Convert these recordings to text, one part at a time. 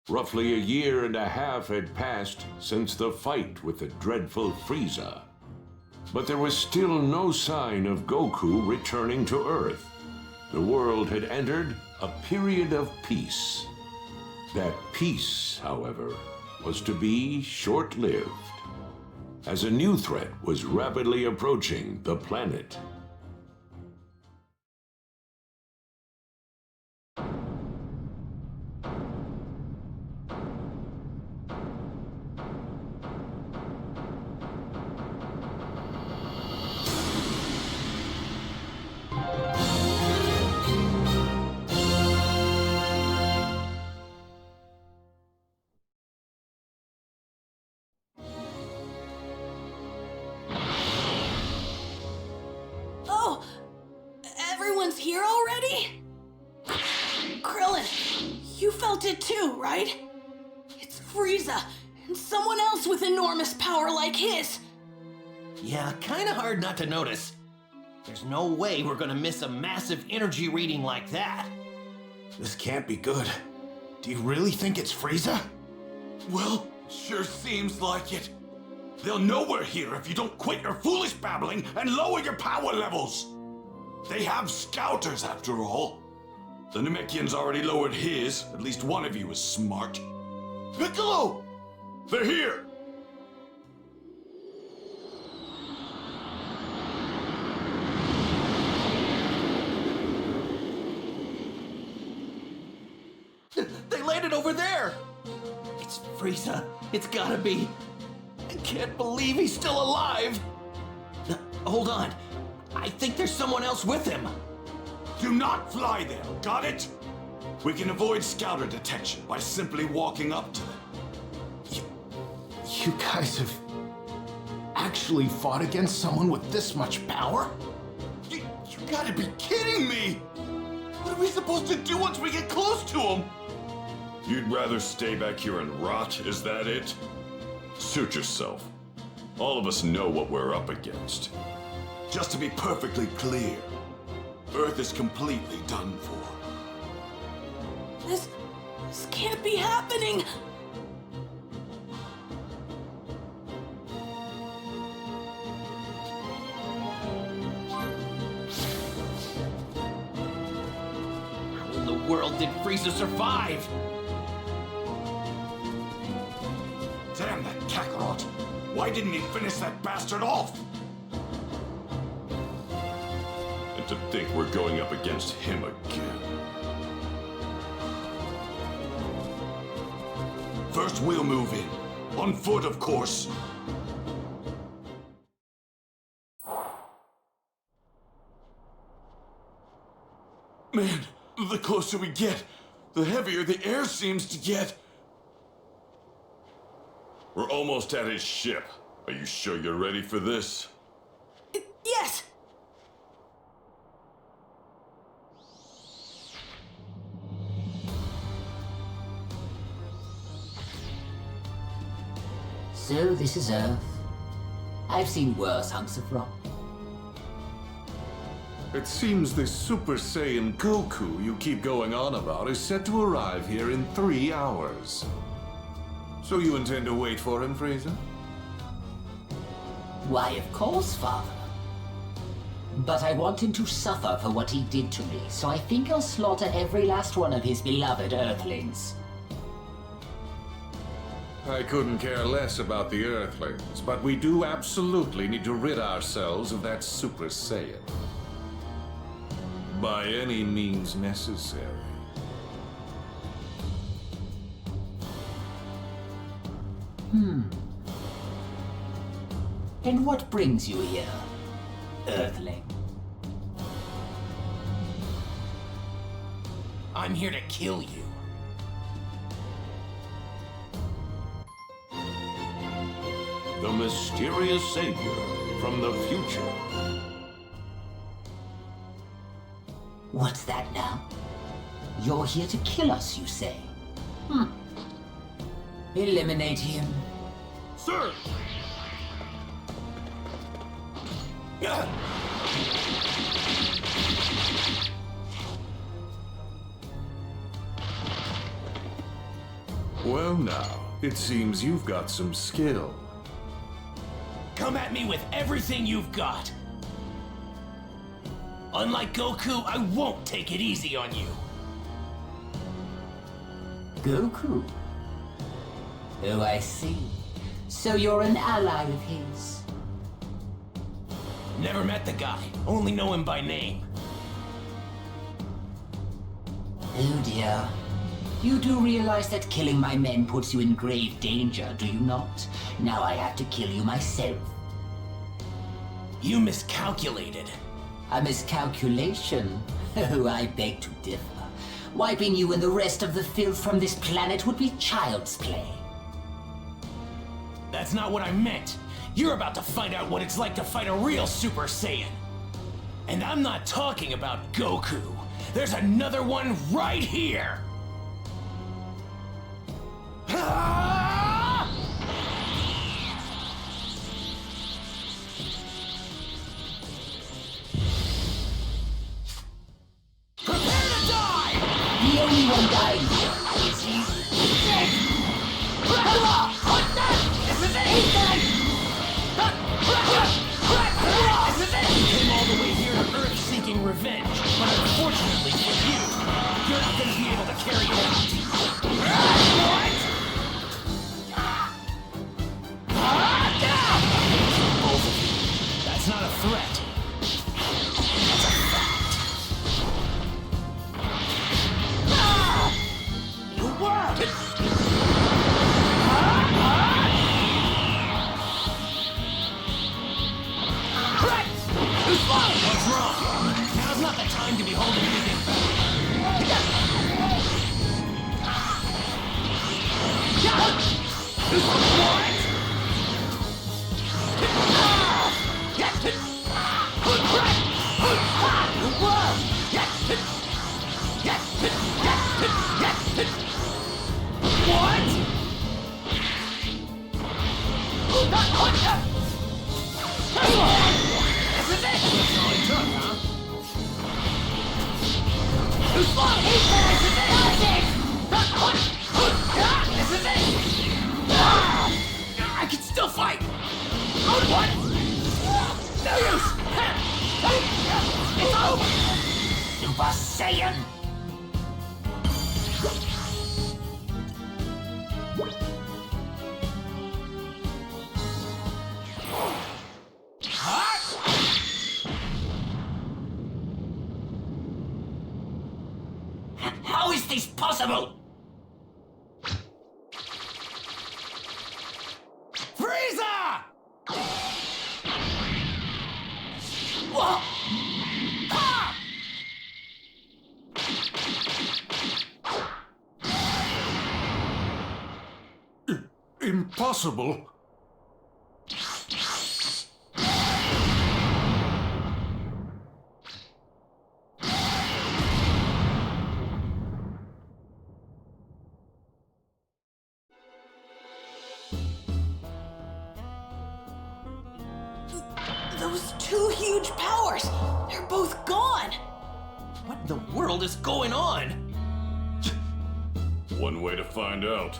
Roughly a year and a half had passed since the fight with the dreadful Frieza. But there was still no sign of Goku returning to Earth. The world had entered a period of peace. That peace, however, was to be short-lived, as a new threat was rapidly approaching the planet. Everyone's here already? Krillin, you felt it too, right? It's Frieza, and someone else with enormous power like his. Yeah, kinda hard not to notice. There's no way we're gonna miss a massive energy reading like that. This can't be good. Do you really think it's Frieza? Well, sure seems like it. They'll know we're here if you don't quit your foolish babbling and lower your power levels. They have scouters, after all. The Namekian's already lowered his. At least one of you is smart. Piccolo! They're here! They landed over there! It's Frieza. It's gotta be. I can't believe he's still alive! Hold on. I think there's someone else with him. Do not fly there, got it? We can avoid scouter detection by simply walking up to them. You guys have actually fought against someone with this much power? You gotta be kidding me! What are we supposed to do once we get close to him? You'd rather stay back here and rot, is that it? Suit yourself. All of us know what we're up against. Just to be perfectly clear, Earth is completely done for. This can't be happening! How in the world did Frieza survive? Damn that Kakarot! Why didn't he finish that bastard off? And to think we're going up against him again. First we'll move in. On foot, of course. Man, the closer we get, the heavier the air seems to get. We're almost at his ship. Are you sure you're ready for this? Yes! So this is Earth. I've seen worse hunks of rock. It seems this Super Saiyan Goku you keep going on about is set to arrive here in 3 hours. So you intend to wait for him, Frieza? Why, of course, Father. But I want him to suffer for what he did to me, so I think I'll slaughter every last one of his beloved Earthlings. I couldn't care less about the Earthlings, but we do absolutely need to rid ourselves of that Super Saiyan. By any means necessary. And what brings you here, Earthling? I'm here to kill you. The mysterious savior from the future. What's that now? You're here to kill us, you say? Eliminate him. Sir! Well now, it seems you've got some skill. Come at me with everything you've got. Unlike Goku, I won't take it easy on you. Goku? Oh, I see. So you're an ally of his. Never met the guy, only know him by name. Oh dear. You do realize that killing my men puts you in grave danger, do you not? Now I have to kill you myself. You miscalculated. A miscalculation? Oh, I beg to differ. Wiping you and the rest of the filth from this planet would be child's play. That's not what I meant. You're about to find out what it's like to fight a real Super Saiyan. And I'm not talking about Goku. There's another one right here! Ah! Prepare to die! The only one dying here is you. Came all the way here to Earth seeking revenge, but unfortunately for you, you're not going to be able to carry it out. What? Both of you. That's not a threat. That's a fact. You were! What's wrong? Now's not the time to be holding anything I can still fight! What? No use! It's over! Super Saiyan! How is this possible? Frieza! Whoa! Ah! Impossible! Those two huge powers, they're both gone. What in the world is going on? One way to find out.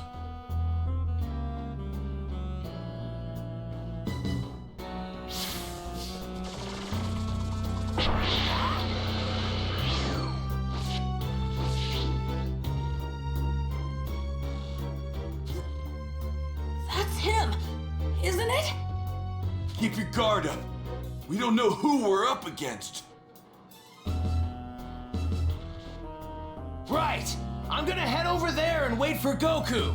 That's him, isn't it? Keep your guard up. We don't know who we're up against. Right! I'm gonna head over there and wait for Goku.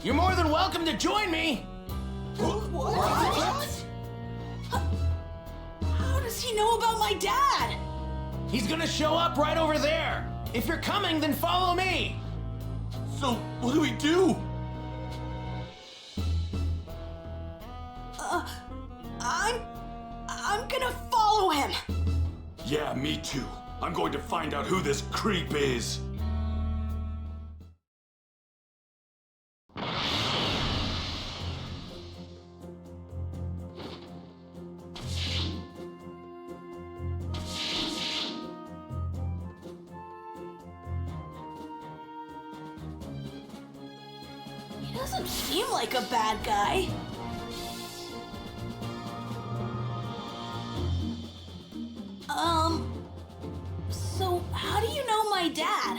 You're more than welcome to join me. What? How does he know about my dad? He's gonna show up right over there. If you're coming, then follow me. So, what do we do? I'm gonna follow him. Yeah, me too. I'm going to find out who this creep is. doesn't seem like a bad guy. So how do you know my dad?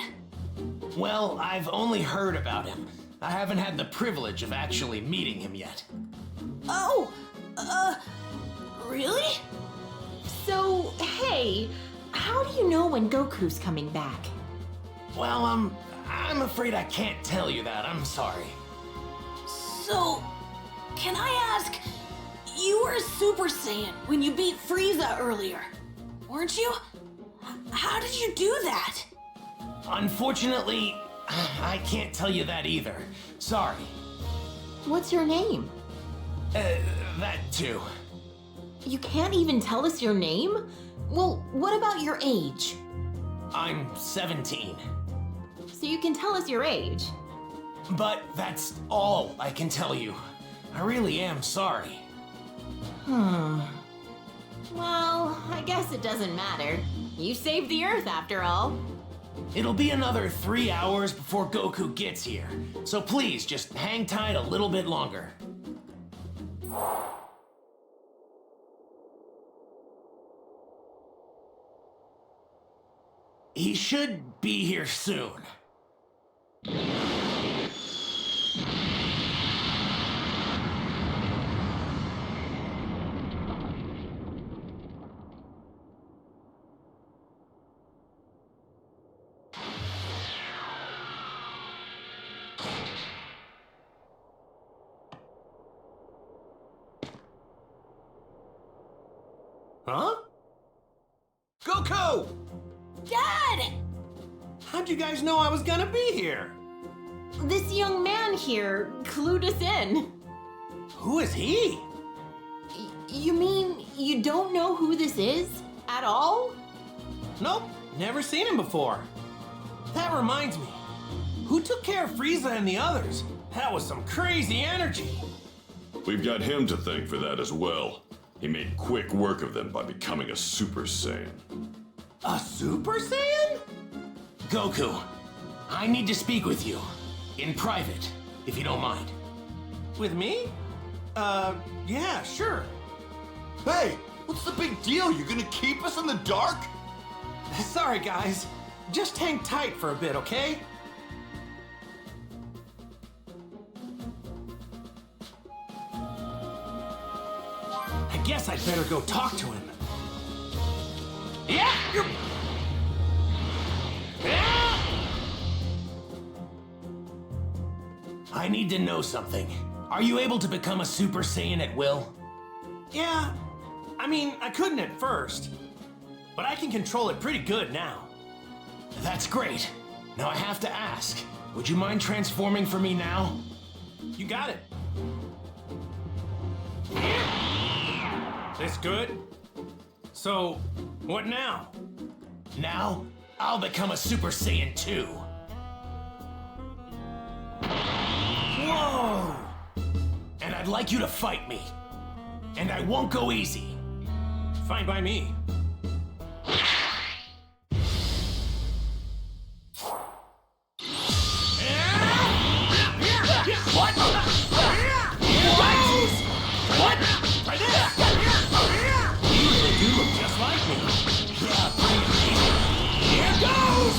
Well, I've only heard about him. I haven't had the privilege of actually meeting him yet. Oh, really? So, hey, how do you know when Goku's coming back? Well, I'm afraid I can't tell you that. I'm sorry. So, can I ask, you were a Super Saiyan when you beat Frieza earlier, weren't you? How did you do that? Unfortunately, I can't tell you that either. Sorry. What's your name? That too. You can't even tell us your name? Well, what about your age? I'm 17. So you can tell us your age. But that's all I can tell you. I really am sorry. Well, I guess it doesn't matter. You saved the Earth after all. It'll be another 3 hours before Goku gets here. So please, just hang tight a little bit longer. He should be here soon. Huh? Goku! Dad! How'd you guys know I was gonna be here? This young man here clued us in. Who is he? You mean you don't know who this is at all? Nope, never seen him before. That reminds me. Who took care of Frieza and the others? That was some crazy energy. We've got him to thank for that as well. He made quick work of them by becoming a Super Saiyan. A Super Saiyan? Goku, I need to speak with you. In private, if you don't mind. With me? Yeah, sure. Hey, what's the big deal? You gonna keep us in the dark? Sorry, guys. Just hang tight for a bit, okay? I guess I'd better go talk to him. Yeah! I need to know something. Are you able to become a Super Saiyan at will? Yeah. I mean, I couldn't at first. But I can control it pretty good now. That's great. Now I have to ask. Would you mind transforming for me now? You got it. This good? So, what now? Now, I'll become a Super Saiyan 2. Whoa! And I'd like you to fight me. And I won't go easy. Fine by me. What? What? Try this! You really do look just like me. Yeah, pretty amazing. Here goes!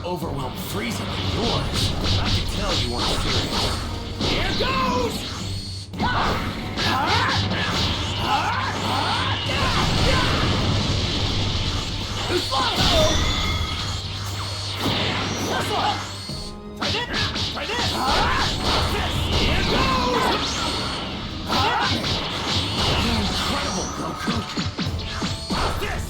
Overwhelm Frieza than yours. I can tell you weren't serious. Here goes! Try this! Here goes! You're incredible, Goku! This!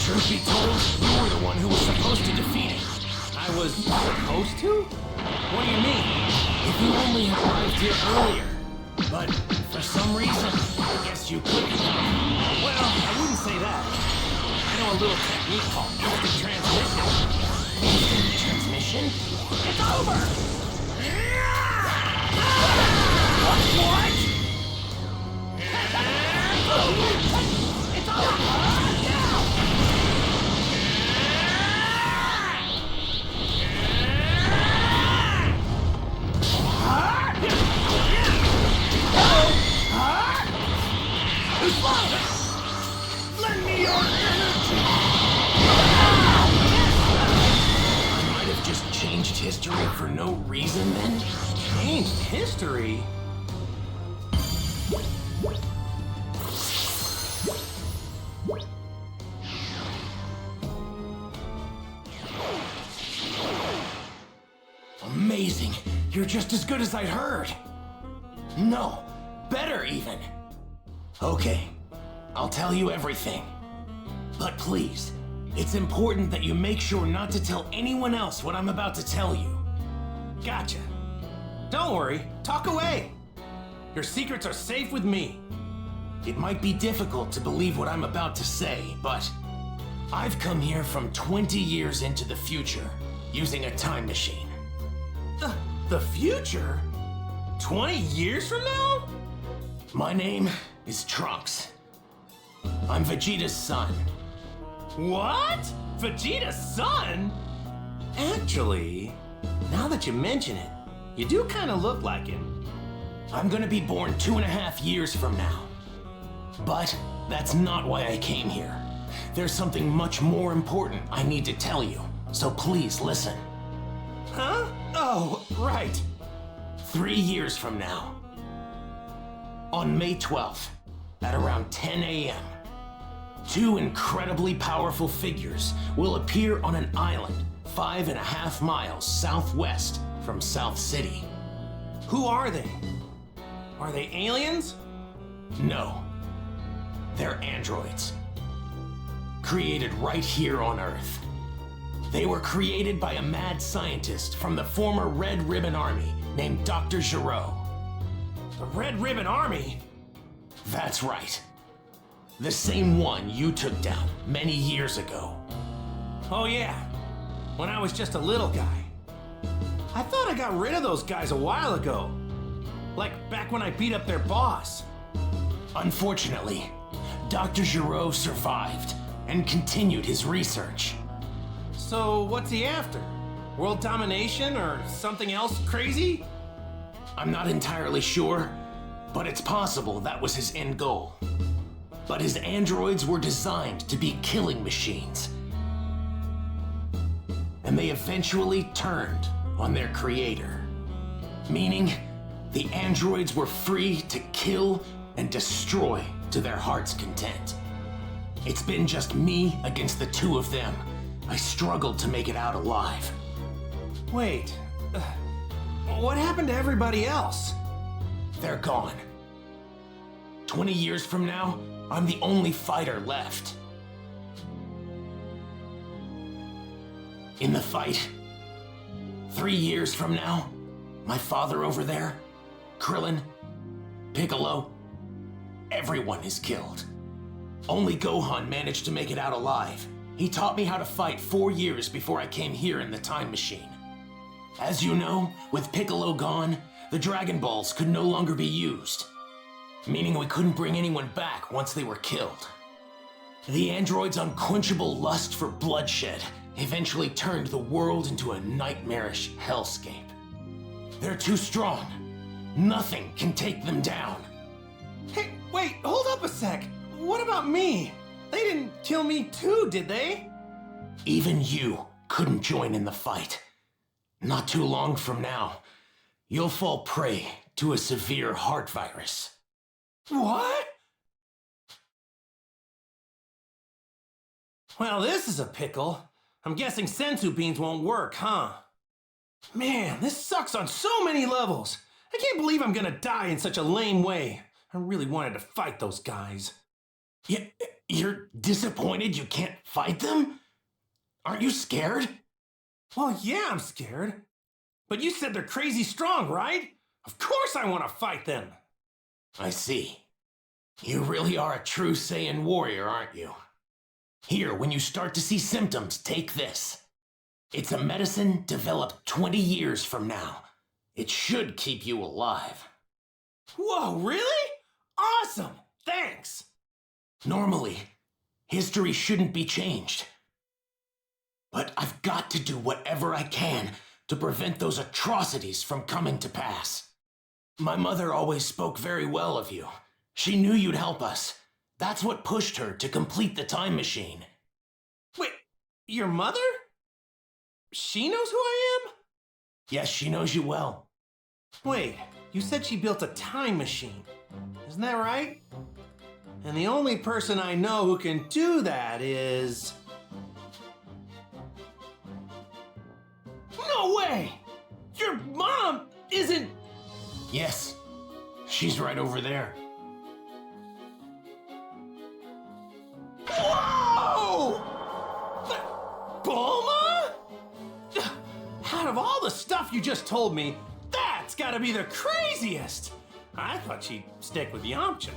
Truth be told, you were the one who was supposed to defeat it. I was supposed to? What do you mean? If you only had arrived here earlier. But for some reason, I guess you couldn't. Well, I wouldn't say that. I know a little technique called instant transmission. Instant transmission? It's over! What? It's over! Lend me your energy! I might have just changed history for no reason then? Changed history? Amazing! You're just as good as I'd heard! No, better even! Okay, I'll tell you everything. But please, it's important that you make sure not to tell anyone else what I'm about to tell you. Gotcha. Don't worry, talk away. Your secrets are safe with me. It might be difficult to believe what I'm about to say, but I've come here from 20 years into the future using a time machine. The future? 20 years from now? My name is Trunks. I'm Vegeta's son. What? Vegeta's son? Actually, now that you mention it, you do kind of look like him. I'm gonna be born 2.5 years from now. But that's not why I came here. There's something much more important I need to tell you, so please listen. Huh? Oh, right. 3 years from now, on May 12th, at around 10 a.m., 2 incredibly powerful figures will appear on an island 5.5 miles southwest from South City. Who are they? Are they aliens? No. They're androids. Created right here on Earth. They were created by a mad scientist from the former Red Ribbon Army named Dr. Giro. The Red Ribbon Army? That's right. The same one you took down many years ago. Oh yeah, when I was just a little guy. I thought I got rid of those guys a while ago. Like back when I beat up their boss. Unfortunately, Dr. Giro survived and continued his research. So what's he after? World domination or something else crazy? I'm not entirely sure, but it's possible that was his end goal. But his androids were designed to be killing machines. And they eventually turned on their creator. Meaning, the androids were free to kill and destroy to their heart's content. It's been just me against the 2 of them. I struggled to make it out alive. Wait, what happened to everybody else? They're gone. 20 years from now, I'm the only fighter left. In the fight, 3 years from now, my father over there, Krillin, Piccolo, everyone is killed. Only Gohan managed to make it out alive. He taught me how to fight 4 years before I came here in the time machine. As you know, with Piccolo gone, the Dragon Balls could no longer be used, meaning we couldn't bring anyone back once they were killed. The android's unquenchable lust for bloodshed eventually turned the world into a nightmarish hellscape. They're too strong. Nothing can take them down. Hey, wait, hold up a sec. What about me? They didn't kill me too, did they? Even you couldn't join in the fight. Not too long from now, you'll fall prey to a severe heart virus. What? Well, this is a pickle. I'm guessing senzu beans won't work, huh? Man, this sucks on so many levels. I can't believe I'm gonna die in such a lame way. I really wanted to fight those guys. You're disappointed you can't fight them? Aren't you scared? Well, yeah, I'm scared. But you said they're crazy strong, right? Of course I want to fight them. I see. You really are a true Saiyan warrior, aren't you? Here, when you start to see symptoms, take this. It's a medicine developed 20 years from now. It should keep you alive. Whoa, really? Awesome! Thanks! Normally, history shouldn't be changed. But I've got to do whatever I can to prevent those atrocities from coming to pass. My mother always spoke very well of you. She knew you'd help us. That's what pushed her to complete the time machine. Wait, your mother? She knows who I am? Yes, she knows you well. Wait, you said she built a time machine. Isn't that right? And the only person I know who can do that is... No way! Your mom isn't... Yes, she's right over there. Whoa! Bulma? Out of all the stuff you just told me, that's gotta be the craziest! I thought she'd stick with Yamcha.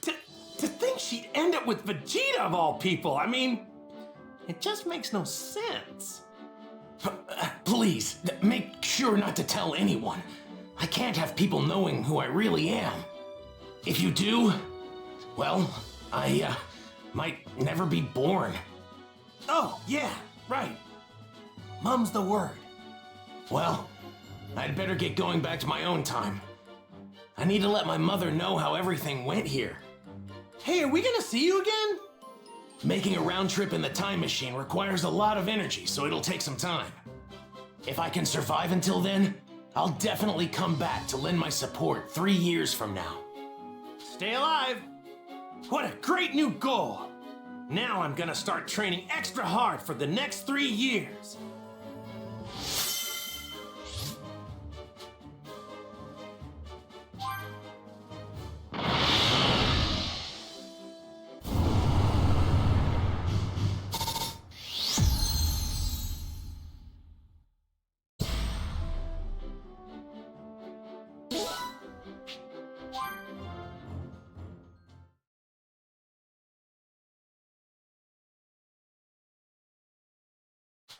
To think she'd end up with Vegeta of all people, I mean, it just makes no sense. Please, make sure not to tell anyone. I can't have people knowing who I really am. If you do, well, I might never be born. Oh, yeah, right. Mum's the word. Well, I'd better get going back to my own time. I need to let my mother know how everything went here. Hey, are we gonna see you again? Making a round trip in the time machine requires a lot of energy, so it'll take some time. If I can survive until then, I'll definitely come back to lend my support 3 years from now. Stay alive! What a great new goal! Now I'm gonna start training extra hard for the next 3 years.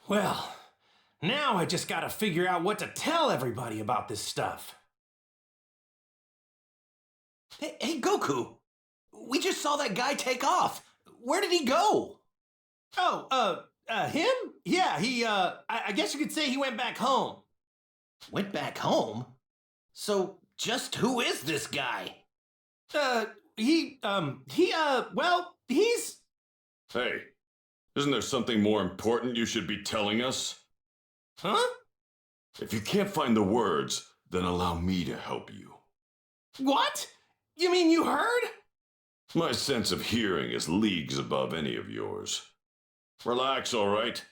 Well, now I just gotta figure out what to tell everybody about this stuff. Hey, Goku! We just saw that guy take off. Where did he go? Oh, him? Yeah, I guess you could say he went back home. Went back home? So, just who is this guy? Well, he's... Hey, isn't there something more important you should be telling us? Huh? If you can't find the words, then allow me to help you. What? You mean you heard? My sense of hearing is leagues above any of yours. Relax, all right?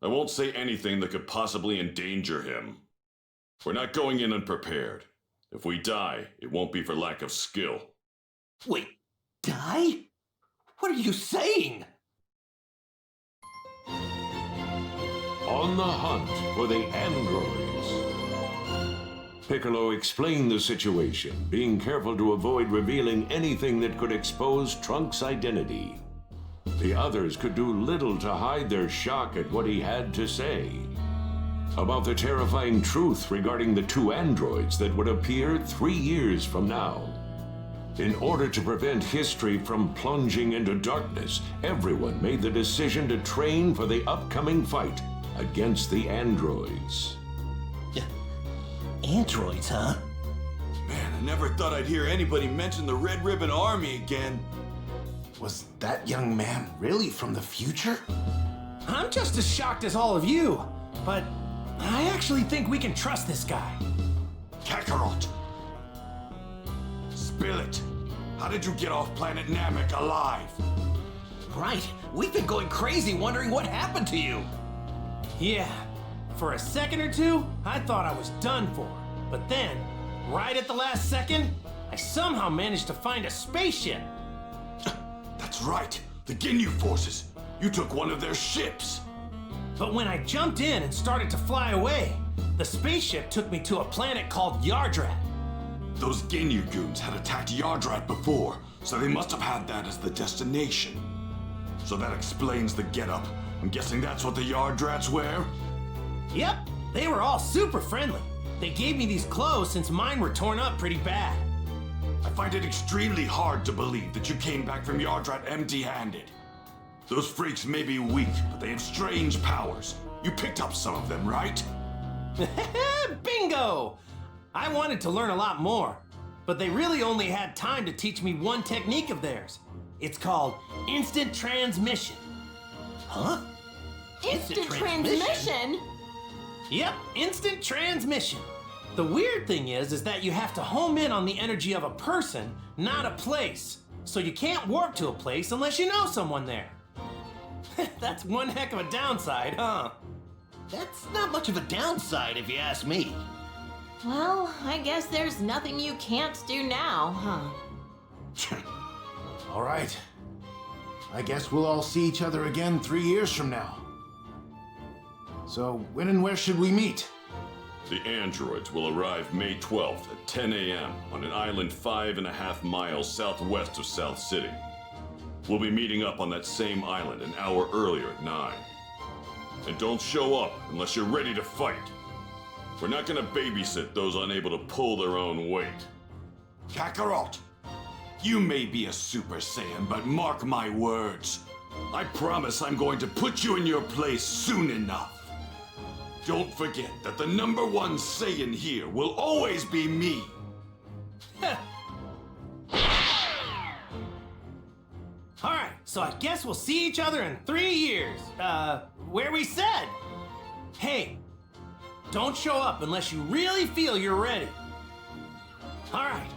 I won't say anything that could possibly endanger him. We're not going in unprepared. If we die, it won't be for lack of skill. Wait, die? What are you saying? On the hunt for the androids. Piccolo explained the situation, being careful to avoid revealing anything that could expose Trunks' identity. The others could do little to hide their shock at what he had to say about the terrifying truth regarding the 2 androids that would appear 3 years from now. In order to prevent history from plunging into darkness, everyone made the decision to train for the upcoming fight against the androids. Androids, huh? Man, I never thought I'd hear anybody mention the Red Ribbon Army again. Was that young man really from the future? I'm just as shocked as all of you, but I actually think we can trust this guy. Kakarot! Spill it! How did you get off planet Namek alive? Right, we've been going crazy wondering what happened to you. Yeah, for a second or two, I thought I was done for. But then, right at the last second, I somehow managed to find a spaceship. That's right. The Ginyu forces. You took one of their ships. But when I jumped in and started to fly away, the spaceship took me to a planet called Yardrat. Those Ginyu goons had attacked Yardrat before, so they must have had that as the destination. So that explains the getup. I'm guessing that's what the Yardrats wear? Yep, they were all super friendly. They gave me these clothes since mine were torn up pretty bad. I find it extremely hard to believe that you came back from Yardrat empty-handed. Those freaks may be weak, but they have strange powers. You picked up some of them, right? Bingo! I wanted to learn a lot more, but they really only had time to teach me one technique of theirs. It's called instant transmission. Huh? Instant transmission? Yep, instant transmission. The weird thing is that you have to home in on the energy of a person, not a place. So you can't warp to a place unless you know someone there. That's one heck of a downside, huh? That's not much of a downside if you ask me. Well, I guess there's nothing you can't do now, huh? All right. I guess we'll all see each other again 3 years from now. So, when and where should we meet? The androids will arrive May 12th at 10 a.m. on an island 5.5 miles southwest of South City. We'll be meeting up on that same island an hour earlier at 9. And don't show up unless you're ready to fight. We're not gonna babysit those unable to pull their own weight. Kakarot, you may be a Super Saiyan, but mark my words. I promise I'm going to put you in your place soon enough. Don't forget that the #1 Saiyan here will always be me. Alright, so I guess we'll see each other in 3 years. Where we said. Hey, don't show up unless you really feel you're ready. Alright,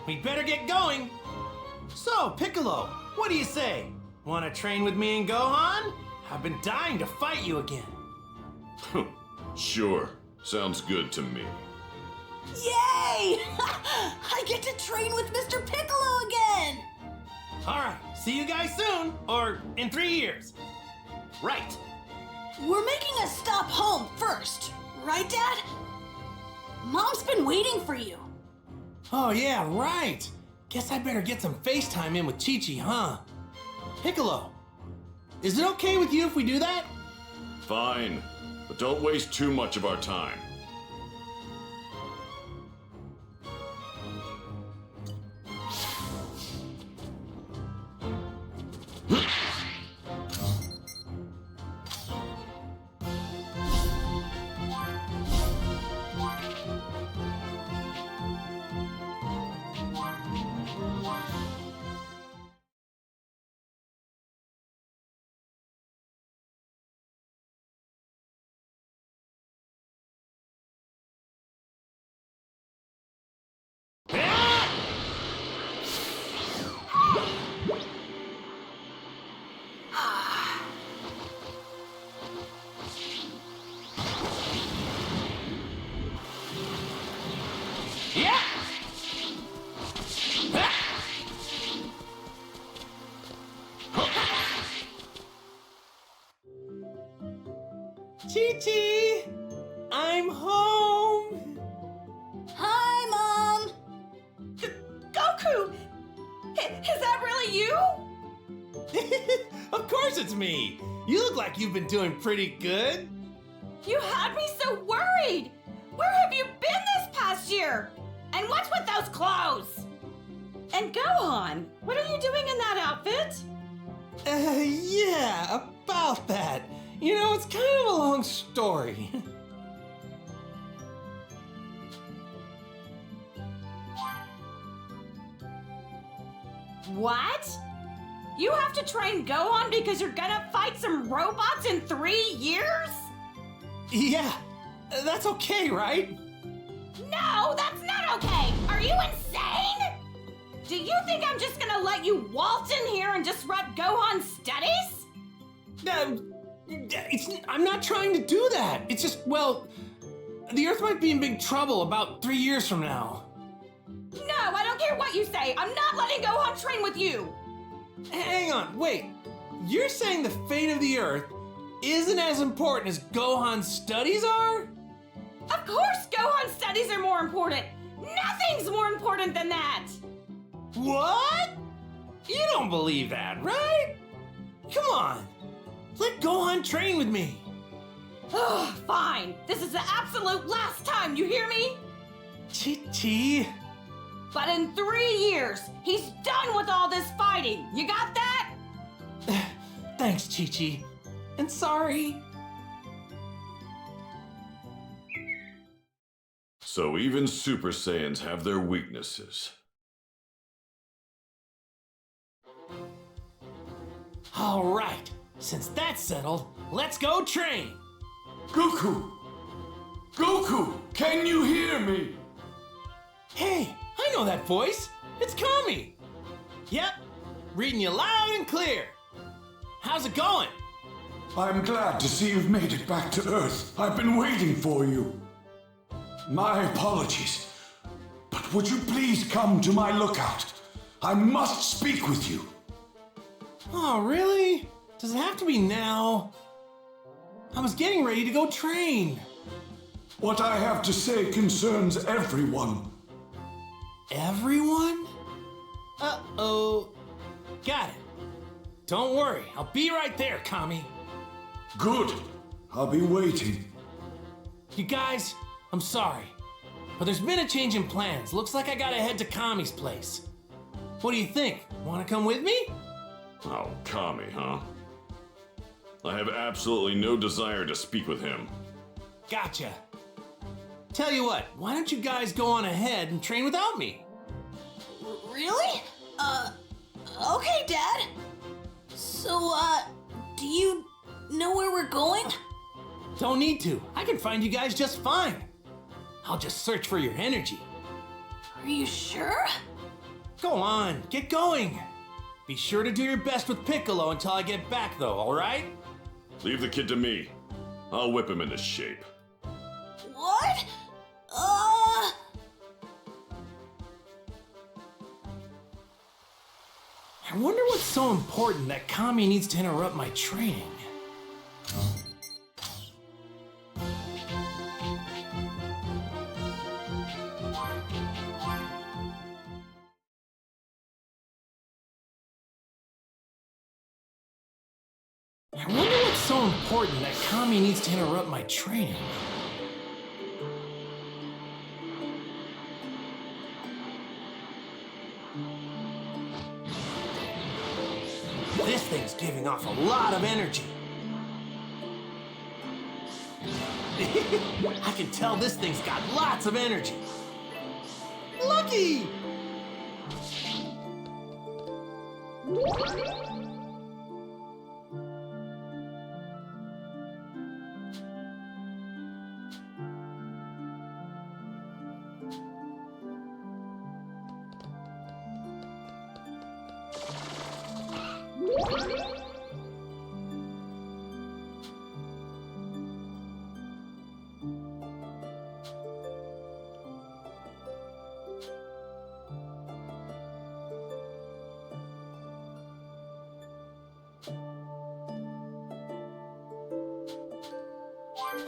we better get going. So, Piccolo, what do you say? Wanna train with me and Gohan? I've been dying to fight you again. Sure, sounds good to me. Yay! I get to train with Mr. Piccolo again! Alright, see you guys soon, or in 3 years. Right. We're making a stop home first, right, Dad? Mom's been waiting for you. Oh yeah, right. Guess I better get some FaceTime in with Chi-Chi, huh? Piccolo, is it okay with you if we do that? Fine, but don't waste too much of our time. Yeah! Chi-Chi! I'm home! Hi, Mom! Goku! Is that really you? Of course it's me! You look like you've been doing pretty good. You had me so worried! Where have you been this past year? And what's with those clothes? And Gohan, what are you doing in that outfit? Yeah, about that. You know, it's kind of a long story. What? You have to train Gohan because you're gonna fight some robots in 3 years? Yeah, that's okay, right? No, that's not okay! Are you insane? Do you think I'm just gonna let you waltz in here and disrupt Gohan's studies? I'm not trying to do that. It's just, well, the Earth might be in big trouble about 3 years from now. No, I don't care what you say. I'm not letting Gohan train with you. Hang on, wait. You're saying the fate of the Earth isn't as important as Gohan's studies are? Of course Gohan's studies are more important! Nothing's more important than that! What? You don't believe that, right? Come on. Let Gohan train with me. Ugh, fine. This is the absolute last time, you hear me? Chi-Chi. But in 3 years, he's done with all this fighting. You got that? Thanks, Chi-Chi. And sorry. So even Super Saiyans have their weaknesses. All right. Since that's settled, let's go train. Goku! Goku! Can you hear me? Hey, I know that voice. It's Kami. Yep, reading you loud and clear. How's it going? I'm glad to see you've made it back to Earth. I've been waiting for you. My apologies, but would you please come to my lookout? I must speak with you. Oh, really? Does it have to be now? I was getting ready to go train. What I have to say concerns everyone. Everyone? Uh-oh. Got it. Don't worry, I'll be right there, Kami. Good. I'll be waiting. You guys, I'm sorry, but there's been a change in plans. Looks like I gotta head to Kami's place. What do you think? Wanna come with me? Oh, Kami, huh? I have absolutely no desire to speak with him. Gotcha. Tell you what, why don't you guys go on ahead and train without me? Really? Okay, Dad. So, do you know where we're going? Don't need to. I can find you guys just fine. I'll just search for your energy. Are you sure? Go on, get going. Be sure to do your best with Piccolo until I get back, though, all right? Leave the kid to me. I'll whip him into shape. What? I wonder what's so important that Kami needs to interrupt my training. I wonder what's so important that Kami needs to interrupt my training. This thing's giving off a lot of energy. I can tell this thing's got lots of energy. Lucky!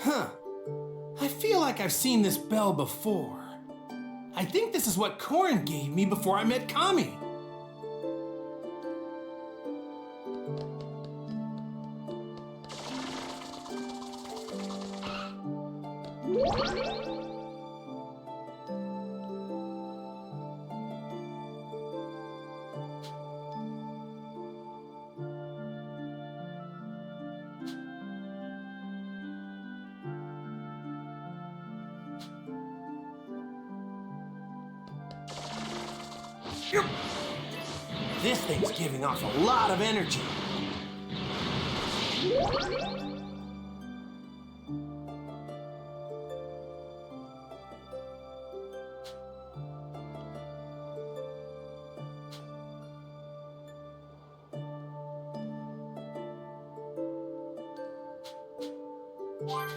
Huh. I feel like I've seen this bell before. I think this is what Korin gave me before I met Kami. This thing's giving off a lot of energy.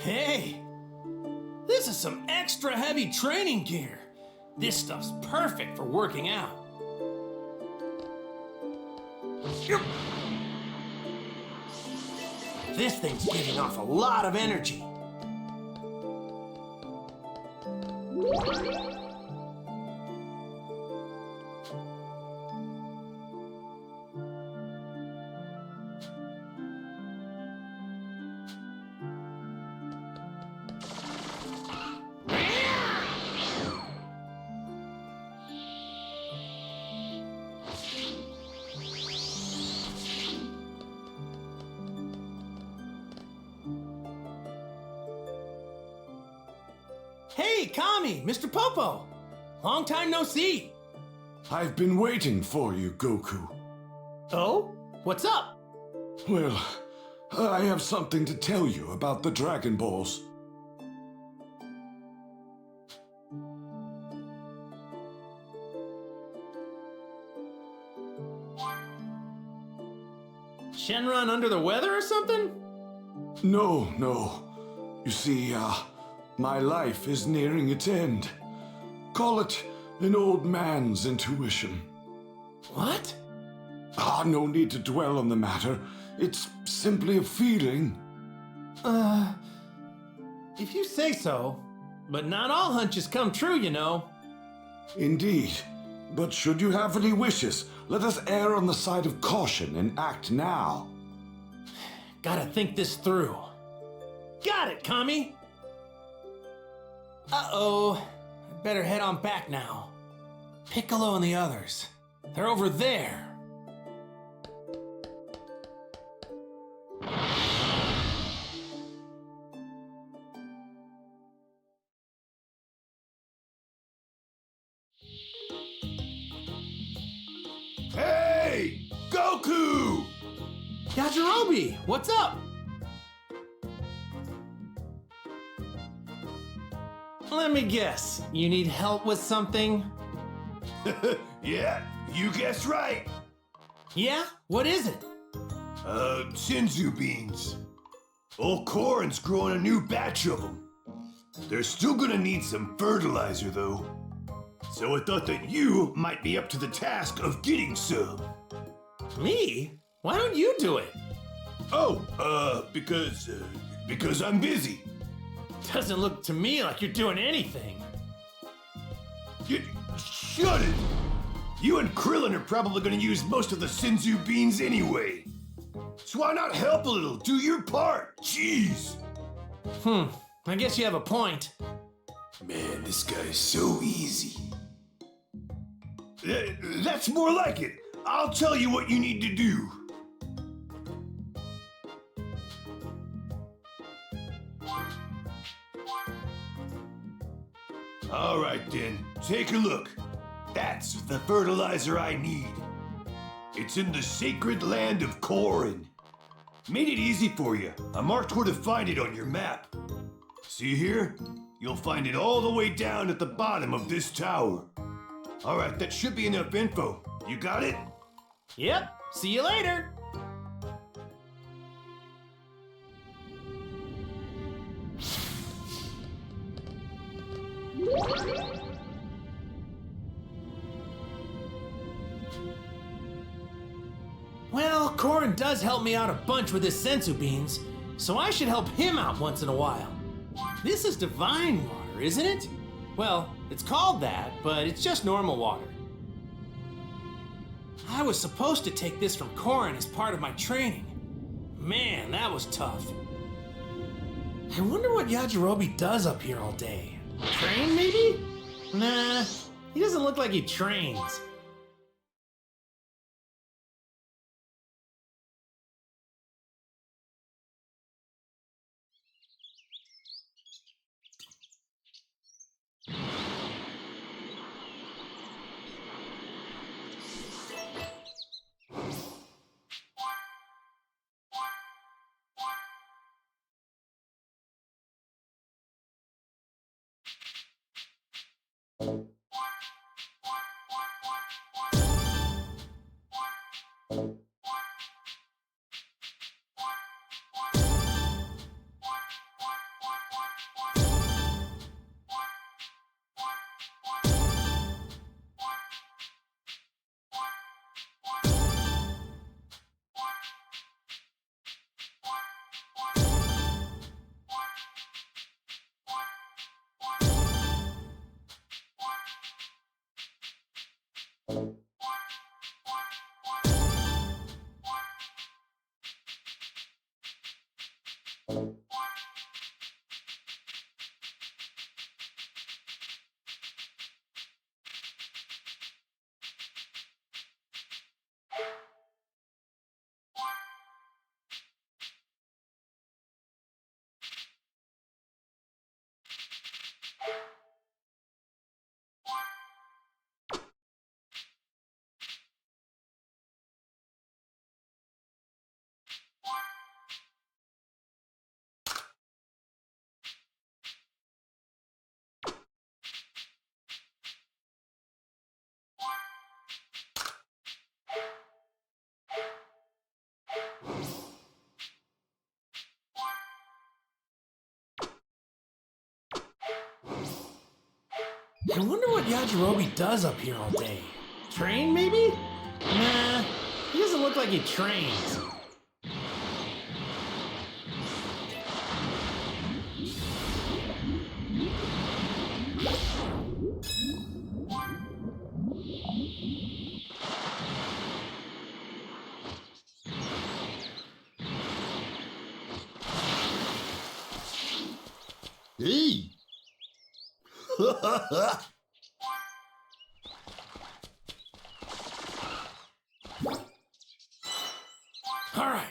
Hey! This is some extra heavy training gear. This stuff's perfect for working out. This thing's giving off a lot of energy. Hey, Kami, Mr. Popo! Long time no see! I've been waiting for you, Goku. Oh? What's up? Well, I have something to tell you about the Dragon Balls. Shenron under the weather or something? No. You see, my life is nearing its end. Call it an old man's intuition. What? No need to dwell on the matter. It's simply a feeling. If you say so. But not all hunches come true, you know. Indeed. But should you have any wishes, let us err on the side of caution and act now. Gotta think this through. Got it, Kami! Uh-oh. I'd better head on back now. Piccolo and the others. They're over there. Hey! Goku! Yajirobe, what's up? Let me guess. You need help with something? Yeah, you guessed right. Yeah? What is it? Shinzu beans. Old Korin's growing a new batch of them. They're still gonna need some fertilizer, though. So I thought that you might be up to the task of getting some. Me? Why don't you do it? Oh, because I'm busy. Doesn't look to me like you're doing anything. Shut it! You and Krillin are probably gonna use most of the Shinzu beans anyway. So why not help a little? Do your part. Jeez. I guess you have a point. Man, this guy's so easy. That's more like it. I'll tell you what you need to do. All right then, take a look. That's the fertilizer I need. It's in the sacred land of Korin. Made it easy for you. I marked where to find it on your map. See here? You'll find it all the way down at the bottom of this tower. All right, that should be enough info. You got it? Yep. See you later. Well, Korin does help me out a bunch with his sensu beans, so I should help him out once in a while. This is divine water, isn't it? Well, it's called that, but it's just normal water. I was supposed to take this from Korin as part of my training. Man, that was tough. I wonder what Yajirobe does up here all day. Train, maybe? Nah, he doesn't look like he trains. I wonder what Yajirobe does up here all day. Train, maybe? Nah, he doesn't look like he trains. Hey! All right.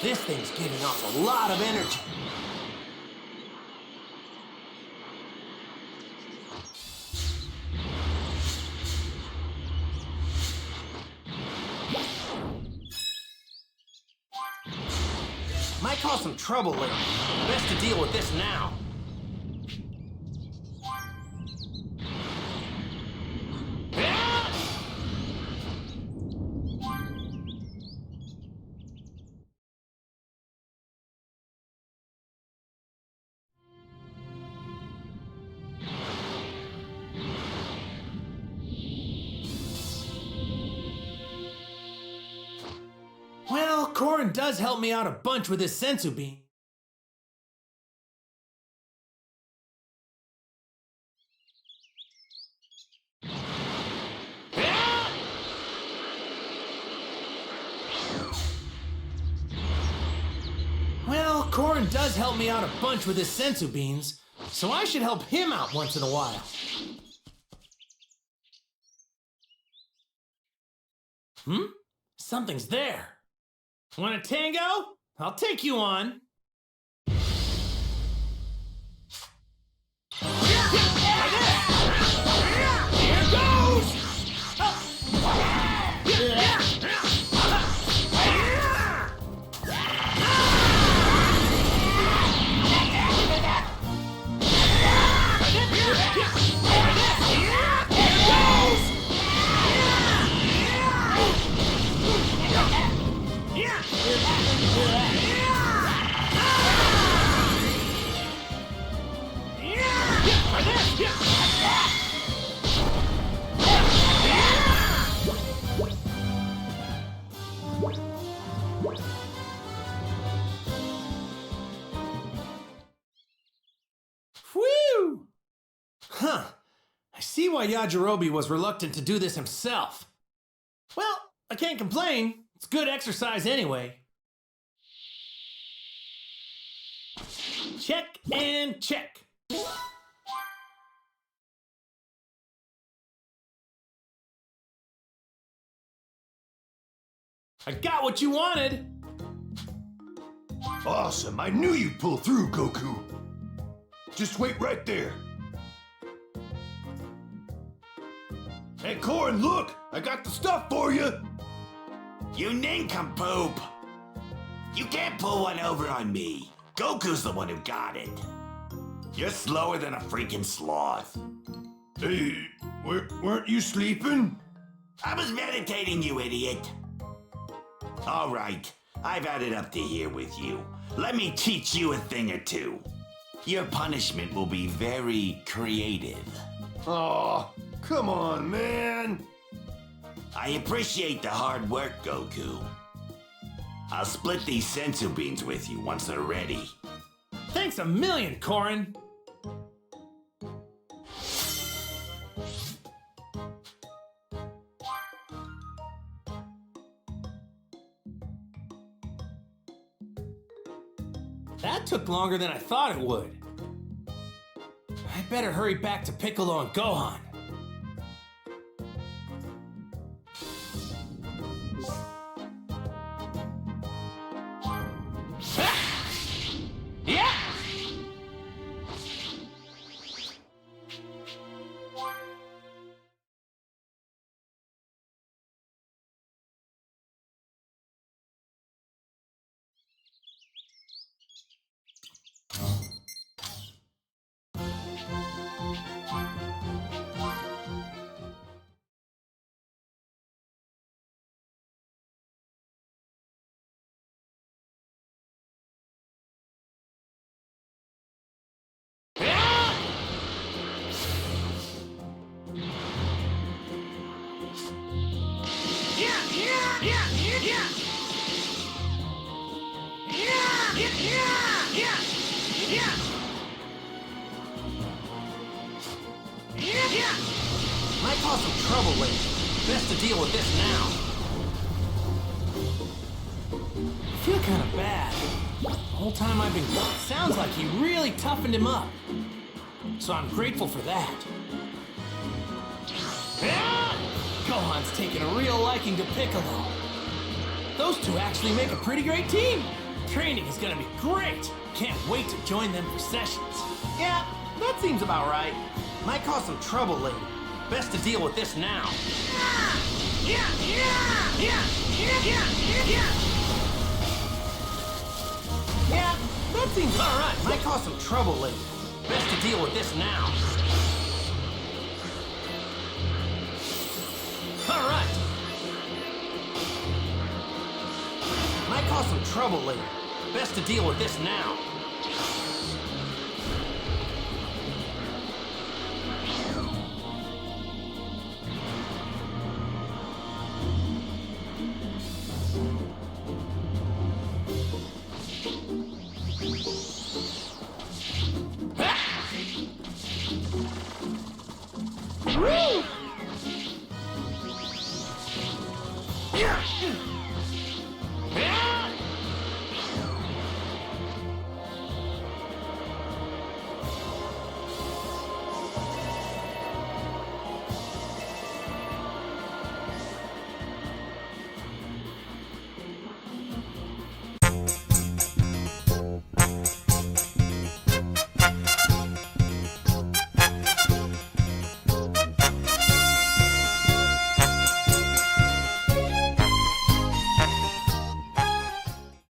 This thing's giving off a lot of energy. Might cause some trouble later. Best to deal with this now. Well, Korin does help me out a bunch with his sensu bean. Well, Korin does help me out a bunch with his sensu beans, so I should help him out once in a while. Something's there. Want a tango? I'll take you on. Here goes! Whew! Huh. I see why Yajirobe was reluctant to do this himself. Well, I can't complain. It's good exercise anyway. Check and check. I got what you wanted. Awesome, I knew you'd pull through, Goku. Just wait right there. Hey, Korin, look! I got the stuff for you! You nincompoop! You can't pull one over on me. Goku's the one who got it. You're slower than a freaking sloth. Hey, weren't you sleeping? I was meditating, you idiot. All right, I've had it up to here with you. Let me teach you a thing or two. Your punishment will be very creative. Aw, come on, man. I appreciate the hard work, Goku. I'll split these sensu beans with you once they're ready. Thanks a million, Korin. That took longer than I thought it would. I better hurry back to Piccolo and Gohan. Yeah! Might cause some trouble later. Best to deal with this now. I feel kind of bad. The whole time I've been gone, sounds like he really toughened him up. So I'm grateful for that. Gohan's taking a real liking to Piccolo. Those two actually make a pretty great team. Training is gonna be great. Can't wait to join them for sessions. Yeah, that seems about right. Might cause some trouble later. Best to deal with this now. Yeah, that seems all right. Might cause some trouble later. Best to deal with this now. All right. Might cause some trouble later. Best to deal with this now. Woo! Yeah!